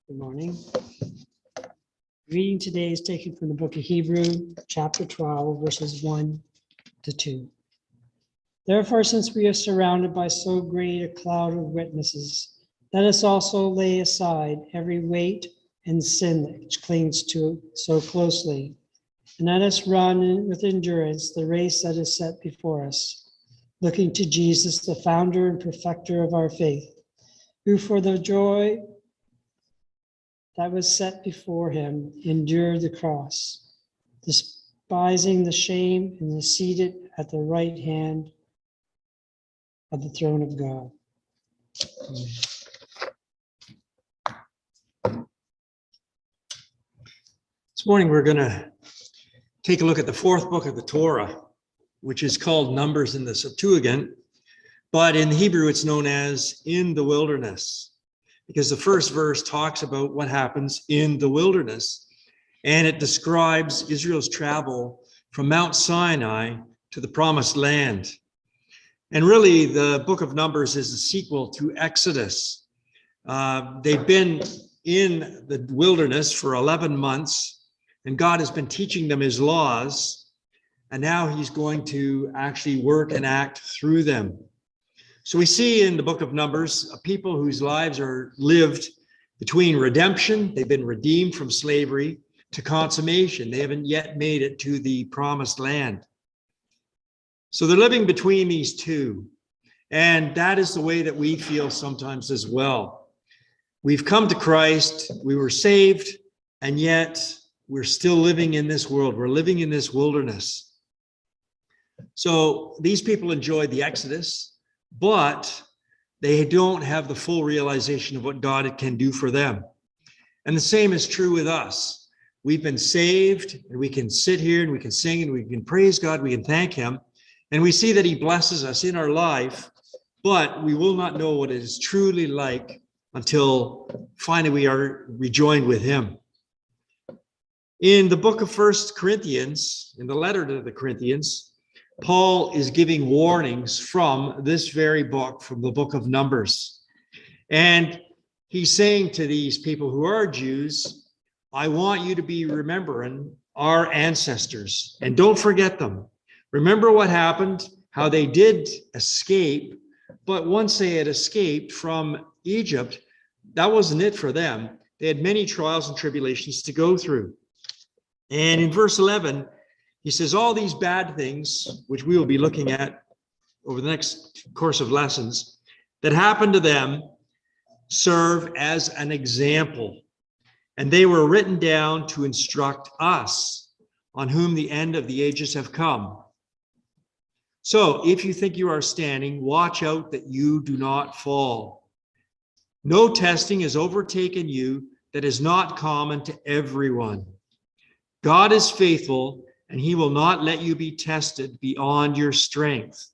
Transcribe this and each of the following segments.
Good morning. Reading today is taken from the book of Hebrew, chapter 12, verses 1 to 2. Therefore, since we are surrounded by so great a cloud of witnesses, let us also lay aside every weight and sin which clings to so closely, and let us run with endurance the race that is set before us, looking to Jesus, the founder and perfecter of our faith, who for the joy that was set before him endured the cross, despising the shame, and is seated at the right hand of the throne of God. This morning we're going to take a look at the fourth book of the Torah, which is called Numbers in the Septuagint, but in Hebrew it's known as in the wilderness, because the first verse talks about what happens in the wilderness, and it describes Israel's travel from Mount Sinai to the Promised Land. And really, the book of Numbers is a sequel to Exodus. They've been in the wilderness for 11 months, and God has been teaching them his laws, and now he's going to actually work and act through them. So we see in the book of Numbers a people whose lives are lived between redemption, they've been redeemed from slavery, to consummation. They haven't yet made it to the Promised Land. So they're living between these two. And that is the way that we feel sometimes as well. We've come to Christ, we were saved, and yet we're still living in this world. We're living in this wilderness. So these people enjoyed the Exodus, but they don't have the full realization of what God can do for them. And the same is true with us. We've been saved, and we can sit here and we can sing and we can praise God, we can thank him, and we see that he blesses us in our life, but we will not know what it is truly like until finally we are rejoined with him. In the book of 1 Corinthians, in the letter to the Corinthians, Paul is giving warnings from this very book, from the book of Numbers. And he's saying to these people who are Jews, I want you to be remembering our ancestors, and don't forget them. Remember what happened, how they did escape, but once they had escaped from Egypt, that wasn't it for them. They had many trials and tribulations to go through. And in verse 11, he says, all these bad things, which we will be looking at over the next course of lessons, that happened to them serve as an example. And they were written down to instruct us, on whom the end of the ages have come. So if you think you are standing, watch out that you do not fall. No testing has overtaken you that is not common to everyone. God is faithful, and he will not let you be tested beyond your strength.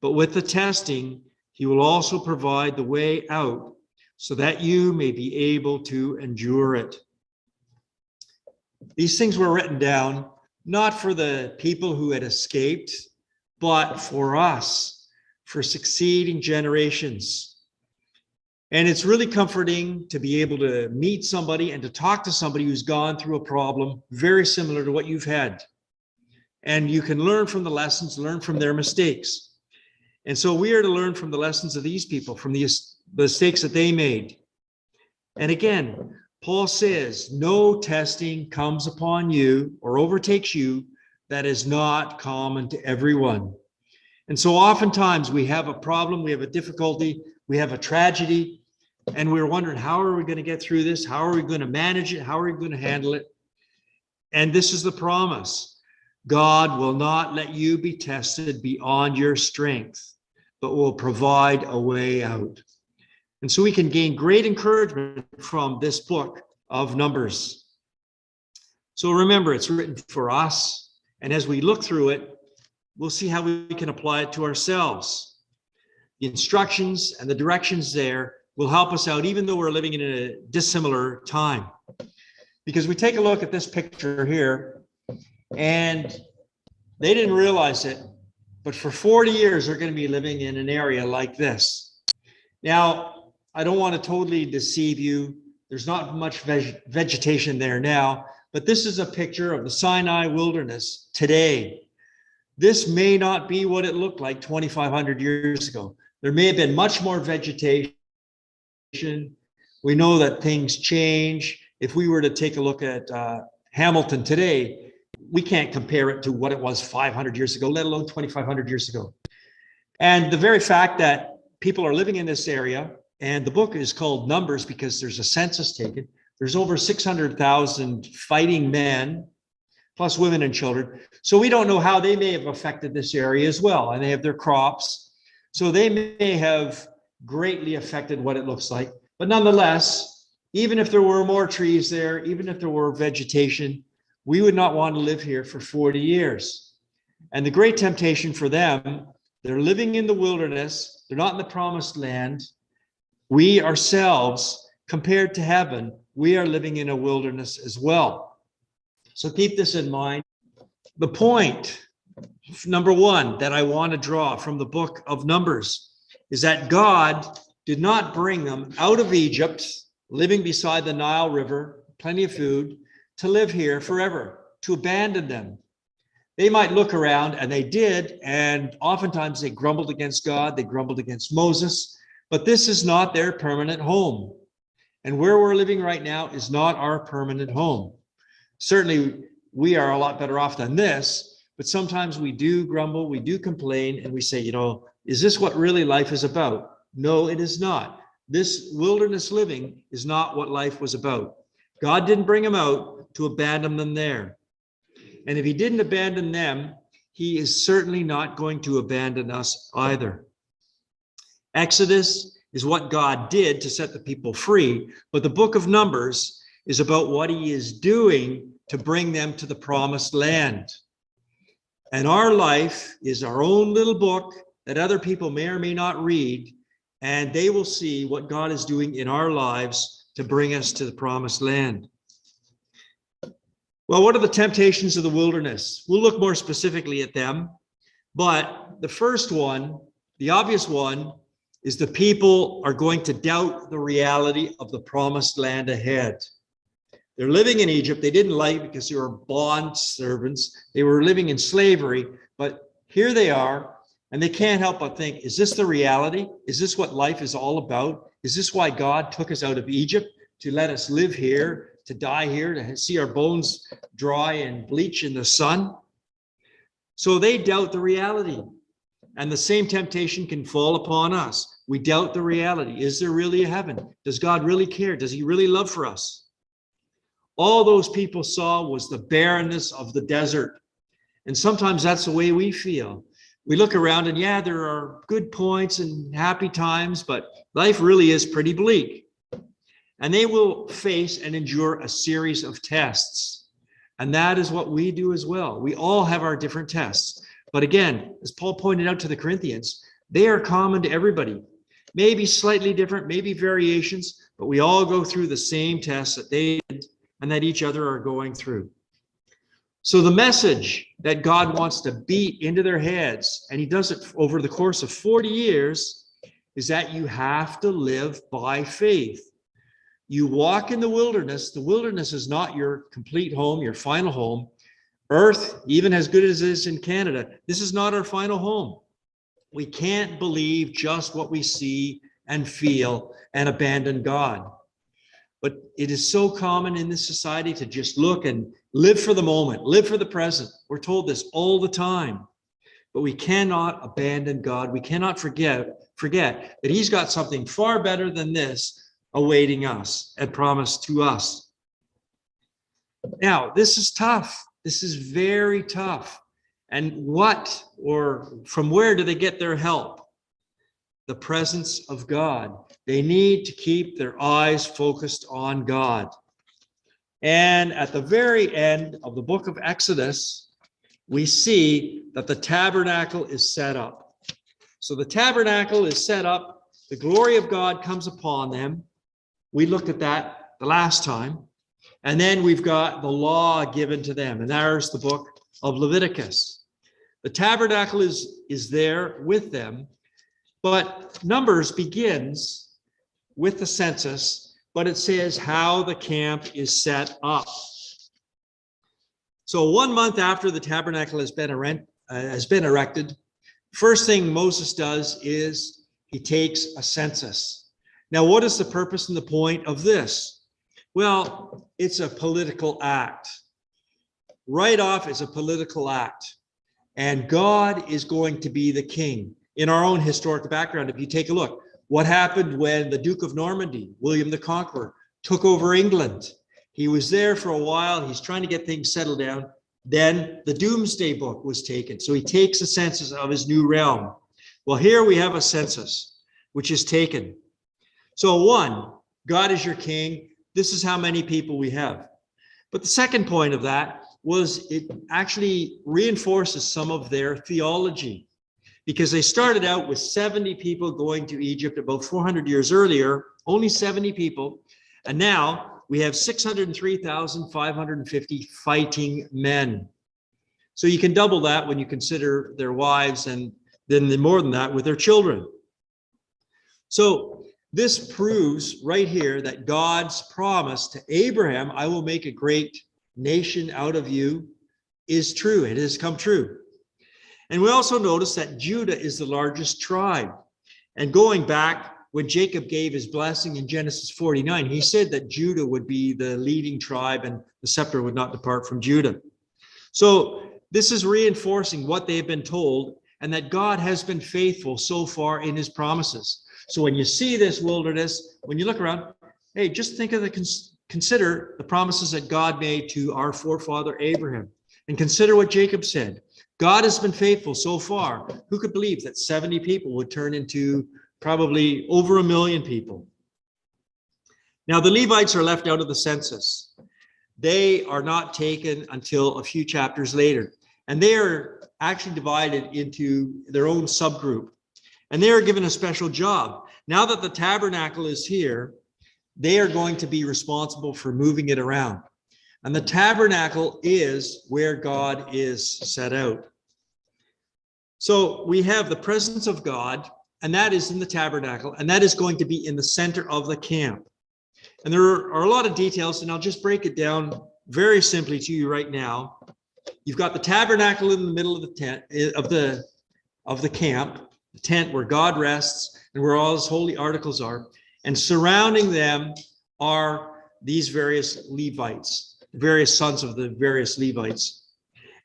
But with the testing, he will also provide the way out so that you may be able to endure it. These things were written down not for the people who had escaped, but for us, for succeeding generations. And it's really comforting to be able to meet somebody and to talk to somebody who's gone through a problem very similar to what you've had. And you can learn from the lessons, learn from their mistakes. And so we are to learn from the lessons of these people, from the mistakes that they made. And again, Paul says, no testing comes upon you or overtakes you that is not common to everyone. And so oftentimes we have a problem, we have a difficulty, we have a tragedy, and we're wondering, how are we going to get through this? How are we going to manage it? How are we going to handle it? And this is the promise. God will not let you be tested beyond your strength, but will provide a way out. And so we can gain great encouragement from this book of Numbers. So remember, it's written for us. And as we look through it, we'll see how we can apply it to ourselves. The instructions and the directions there will help us out, even though we're living in a dissimilar time. Because we take a look at this picture here, and they didn't realize it, but for 40 years, they're going to be living in an area like this. Now, I don't want to totally deceive you. There's not much vegetation there now, but this is a picture of the Sinai wilderness today. This may not be what it looked like 2,500 years ago. There may have been much more vegetation. We know that things change. If we were to take a look at Hamilton today, we can't compare it to what it was 500 years ago, let alone 2,500 years ago. And the very fact that people are living in this area, and the book is called Numbers because there's a census taken. There's over 600,000 fighting men, plus women and children. So we don't know how they may have affected this area as well. And they have their crops. So they may have greatly affected what it looks like. But nonetheless, even if there were more trees there, even if there were vegetation, we would not want to live here for 40 years. And the great temptation for them, they're living in the wilderness. They're not in the promised land. We ourselves, compared to heaven, we are living in a wilderness as well. So keep this in mind. The point, number one, that I want to draw from the book of Numbers is that God did not bring them out of Egypt, living beside the Nile River, plenty of food, to live here forever, to abandon them. They might look around, and they did, and oftentimes they grumbled against God, they grumbled against Moses, but this is not their permanent home. And where we're living right now is not our permanent home. Certainly, we are a lot better off than this, but sometimes we do grumble, we do complain, and we say, is this what really life is about? No, it is not. This wilderness living is not what life was about. God didn't bring them out to abandon them there. And if he didn't abandon them, he is certainly not going to abandon us either. Exodus is what God did to set the people free, but the book of Numbers is about what he is doing to bring them to the promised land. And our life is our own little book that other people may or may not read, and they will see what God is doing in our lives to bring us to the promised land. Well, what are the temptations of the wilderness? We'll look more specifically at them, but the first one, the obvious one, is the people are going to doubt the reality of the promised land ahead. They're living in Egypt. They didn't like it because they were bond servants. They were living in slavery, but here they are, and they can't help but think, is this the reality? Is this what life is all about? Is this why God took us out of Egypt, to let us live here, to die here, to see our bones dry and bleach in the sun? So they doubt the reality. And the same temptation can fall upon us. We doubt the reality. Is there really a heaven? Does God really care? Does he really love for us? All those people saw was the barrenness of the desert. And sometimes that's the way we feel. We look around and yeah, there are good points and happy times, but life really is pretty bleak. And they will face and endure a series of tests. And that is what we do as well. We all have our different tests. But again, as Paul pointed out to the Corinthians, they are common to everybody. Maybe slightly different, maybe variations, but we all go through the same tests that they did and that each other are going through. So the message that God wants to beat into their heads, and he does it over the course of 40 years, is that you have to live by faith. You walk in the wilderness. The wilderness is not your complete home, your final home. Earth, even as good as it is in Canada, this is not our final home. We can't believe just what we see and feel and abandon God. But it is so common in this society to just look and live for the moment, live for the present. We're told this all the time. But we cannot abandon God. We cannot forget that he's got something far better than this awaiting us and promised to us. Now, this is tough. This is very tough. And from where do they get their help? The presence of God. They need to keep their eyes focused on God. And at the very end of the book of Exodus, we see that the tabernacle is set up. So the tabernacle is set up. The glory of God comes upon them. We looked at that the last time. And then we've got the law given to them. And there's the book of Leviticus. The tabernacle is there with them. But Numbers begins with the census but it says how the camp is set up. So 1 month after the tabernacle has been erected, first thing Moses does is he takes a census. Now, what is the purpose and the point of this? Well, it's a political act. Right off, it's a political act. And God is going to be the king. In our own historic background, if you take a look, what happened when the Duke of Normandy, William the Conqueror, took over England? He was there for a while. He's trying to get things settled down. Then the Doomsday Book was taken. So he takes a census of his new realm. Well, here we have a census, which is taken. So 1, God is your king. This is how many people we have. But the second point of that was it actually reinforces some of their theology, because they started out with 70 people going to Egypt about 400 years earlier, only 70 people. And now we have 603,550 fighting men. So you can double that when you consider their wives, and then more than that with their children. So this proves right here that God's promise to Abraham, I will make a great nation out of you, is true. It has come true. And we also notice that Judah is the largest tribe. And going back, when Jacob gave his blessing in Genesis 49, he said that Judah would be the leading tribe and the scepter would not depart from Judah. So this is reinforcing what they have been told, and that God has been faithful so far in his promises. So when you see this wilderness, when you look around, hey, just think of consider the promises that God made to our forefather Abraham, and consider what Jacob said. God has been faithful so far. Who could believe that 70 people would turn into probably over 1 million people? Now, the Levites are left out of the census. They are not taken until a few chapters later, and they are actually divided into their own subgroup, and they are given a special job. Now that the tabernacle is here, they are going to be responsible for moving it around. And the tabernacle is where God is set out. So we have the presence of God, and that is in the tabernacle, and that is going to be in the center of the camp. And there are a lot of details, and I'll just break it down very simply to you right now. You've got the tabernacle in the middle of the tent of the camp, the tent where God rests and where all his holy articles are. And surrounding them are these various Levites, various sons of the various Levites.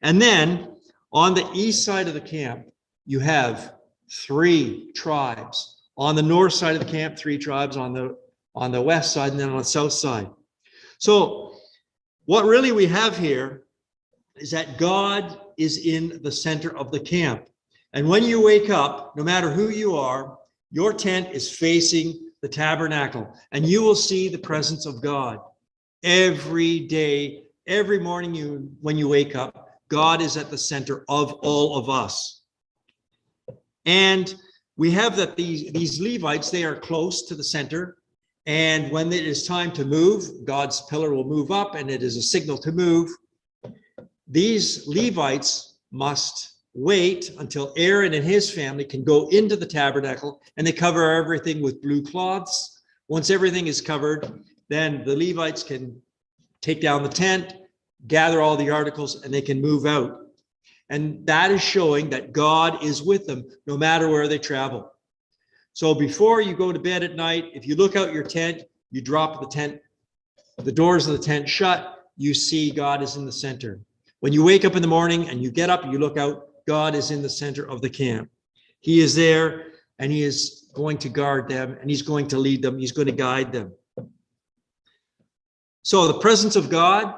And then on the east side of the camp, you have 3 tribes. On the north side of the camp, 3 tribes. On the west side, and then on the south side. So what really we have here is that God is in the center of the camp. And when you wake up, no matter who you are, your tent is facing the tabernacle, and you will see the presence of God every day, every morning. When you wake up, God is at the center of all of us. And we have that these Levites, they are close to the center. And when it is time to move, God's pillar will move up, and it is a signal to move. These Levites must wait until Aaron and his family can go into the tabernacle, and they cover everything with blue cloths. Once everything is covered, then the Levites can take down the tent, gather all the articles, and they can move out. And that is showing that God is with them no matter where they travel. So before you go to bed at night, if you look out your tent, you drop the doors of the tent shut, you see God is in the center. When you wake up in the morning and you get up and you look out, God is in the center of the camp. He is there, and he is going to guard them, and he's going to lead them. He's going to guide them. So the presence of God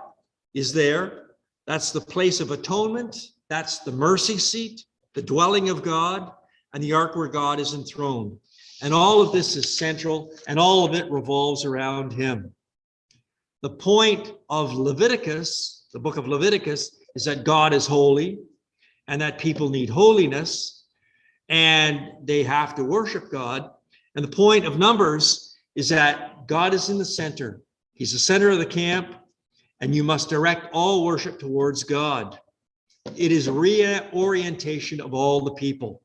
is there. That's the place of atonement. That's the mercy seat, the dwelling of God, and the ark where God is enthroned. And all of this is central, and all of it revolves around him. The point of Leviticus, the book of Leviticus, is that God is holy, and that people need holiness, and they have to worship God. And the point of Numbers is that God is in the center. He's the center of the camp, and you must direct all worship towards God. It is reorientation of all the people.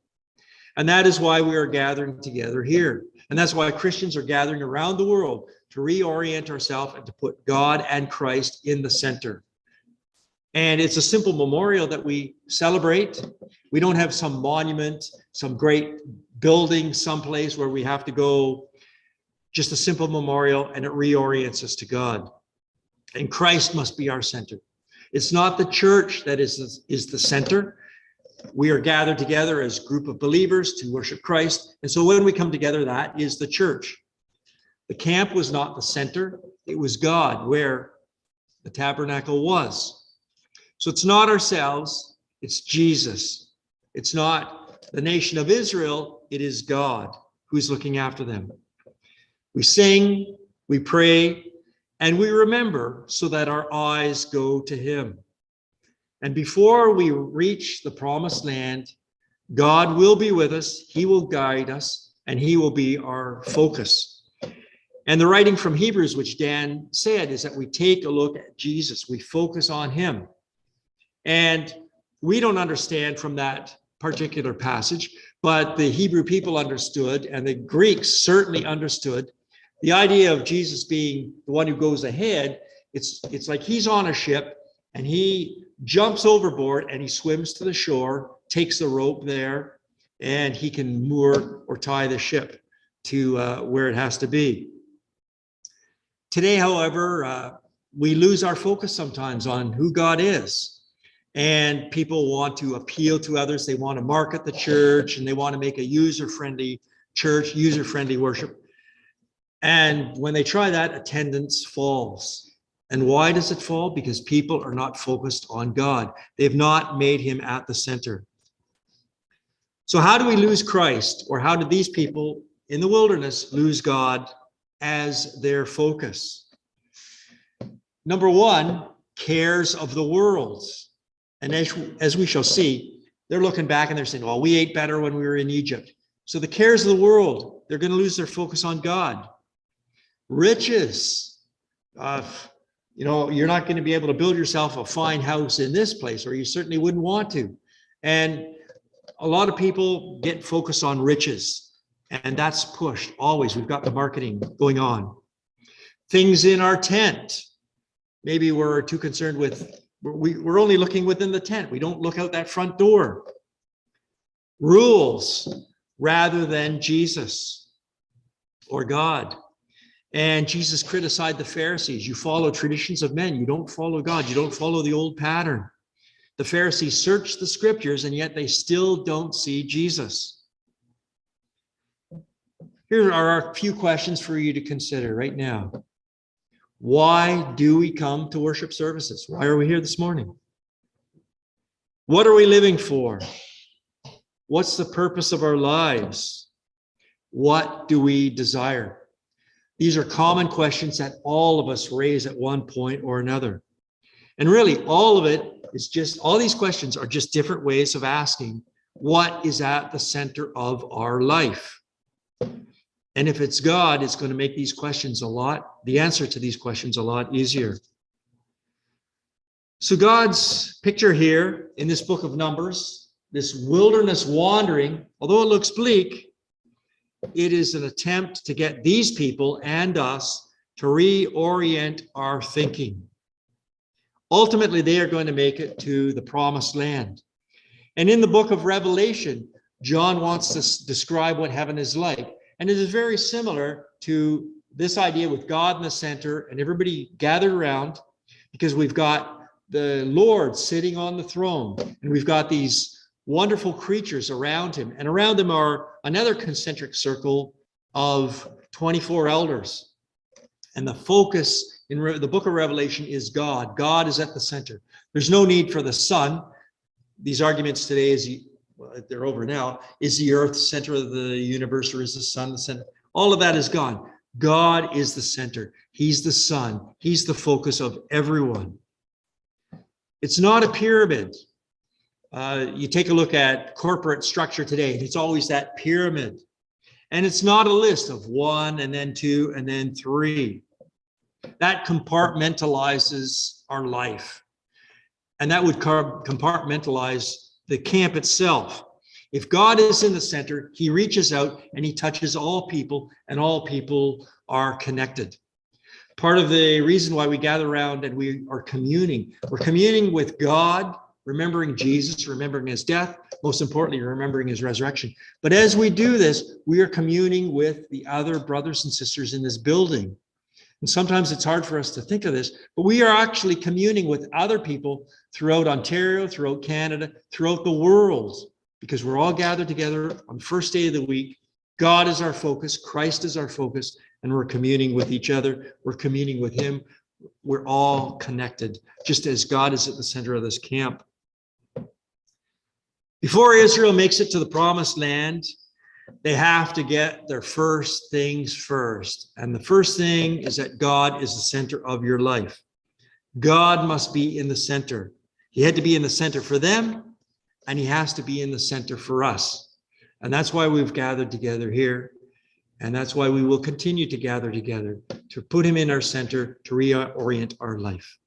And that is why we are gathering together here, And that's why Christians are gathering around the world to reorient ourselves and to put God and Christ in the center. And it's a simple memorial that we celebrate. We don't have some monument, some great building someplace where we have to go. Just a simple memorial, and it reorients us to God. And Christ must be our center. It's not the church that is the center. We are gathered together as a group of believers to worship Christ. And so when we come together, that is the church. The camp was not the center. It was God where the tabernacle was. So it's not ourselves, it's Jesus. It's not the nation of Israel, it is God who's looking after them. We sing, we pray, and we remember so that our eyes go to him. And before we reach the promised land, God will be with us, he will guide us, and he will be our focus. And the writing from Hebrews, which Dan said, is that we take a look at Jesus, we focus on him. And we don't understand from that particular passage, but the Hebrew people understood, and the Greeks certainly understood the idea of Jesus being the one who goes ahead. It's like he's on a ship and he jumps overboard and he swims to the shore, takes the rope there, and he can moor or tie the ship to where it has to be. Today, however, we lose our focus sometimes on who God is. And people want to appeal to others. They want to market the church and they want to make a user-friendly church, user-friendly worship. And when they try that, attendance falls. And why does it fall? Because people are not focused on God. They've not made him at the center. So how do we lose Christ? Or how did these people in the wilderness lose God as their focus? Number one, cares of the world. And as we shall see, they're looking back and they're saying, well, we ate better when we were in Egypt. So the cares of the world, they're going to lose their focus on God. Riches. You're not going to be able to build yourself a fine house in this place, or you certainly wouldn't want to. And a lot of people get focused on riches, and that's pushed always. We've got the marketing going on. Things in our tent. Maybe we're too concerned with, we're only looking within the tent. We don't look out that front door. Rules rather than Jesus or God. And Jesus criticized the Pharisees. You follow traditions of men. You don't follow God. You don't follow the old pattern. The Pharisees search the scriptures, and yet they still don't see Jesus. Here are a few questions for you to consider right now. Why do we come to worship services? Why are we here this morning? What are we living for? What's the purpose of our lives? What do we desire? These are common questions that all of us raise at one point or another. And really, all of it is just, all these questions are just different ways of asking what is at the center of our life. And if it's God, it's going to make these questions the answer to these questions a lot easier. So God's picture here in this book of Numbers, this wilderness wandering, although it looks bleak, it is an attempt to get these people and us to reorient our thinking. Ultimately, they are going to make it to the promised land. And in the book of Revelation, John wants to describe what heaven is like. And it is very similar to this idea with God in the center and everybody gathered around, because we've got the Lord sitting on the throne and we've got these wonderful creatures around him. And around them are another concentric circle of 24 elders. And the focus in the book of Revelation is God. God is at the center. There's no need for the sun. These arguments today, they're over now. Is the earth the center of the universe, or is the sun the center? All of that is gone. God is the center. He's the sun. He's the focus of everyone. It's not a pyramid. You take a look at corporate structure today, it's always that pyramid. And it's not a list of 1 and then 2 and then 3. That compartmentalizes our life. And that would compartmentalize the camp itself. If God is in the center, he reaches out and he touches all people, and all people are connected. Part of the reason why we gather around and we are communing, we're communing with God, remembering Jesus, remembering his death, most importantly, remembering his resurrection. But as we do this, we are communing with the other brothers and sisters in this building. And sometimes it's hard for us to think of this, but we are actually communing with other people throughout Ontario, throughout Canada, throughout the world, because we're all gathered together on the first day of the week. God is our focus, Christ is our focus, and we're communing with each other. We're communing with him. We're all connected, just as God is at the center of this camp. Before Israel makes it to the promised land, they have to get their first things first. And the first thing is that God is the center of your life. God must be in the center. He had to be in the center for them, and he has to be in the center for us. And that's why we've gathered together here. And that's why we will continue to gather together, to put him in our center, to reorient our life.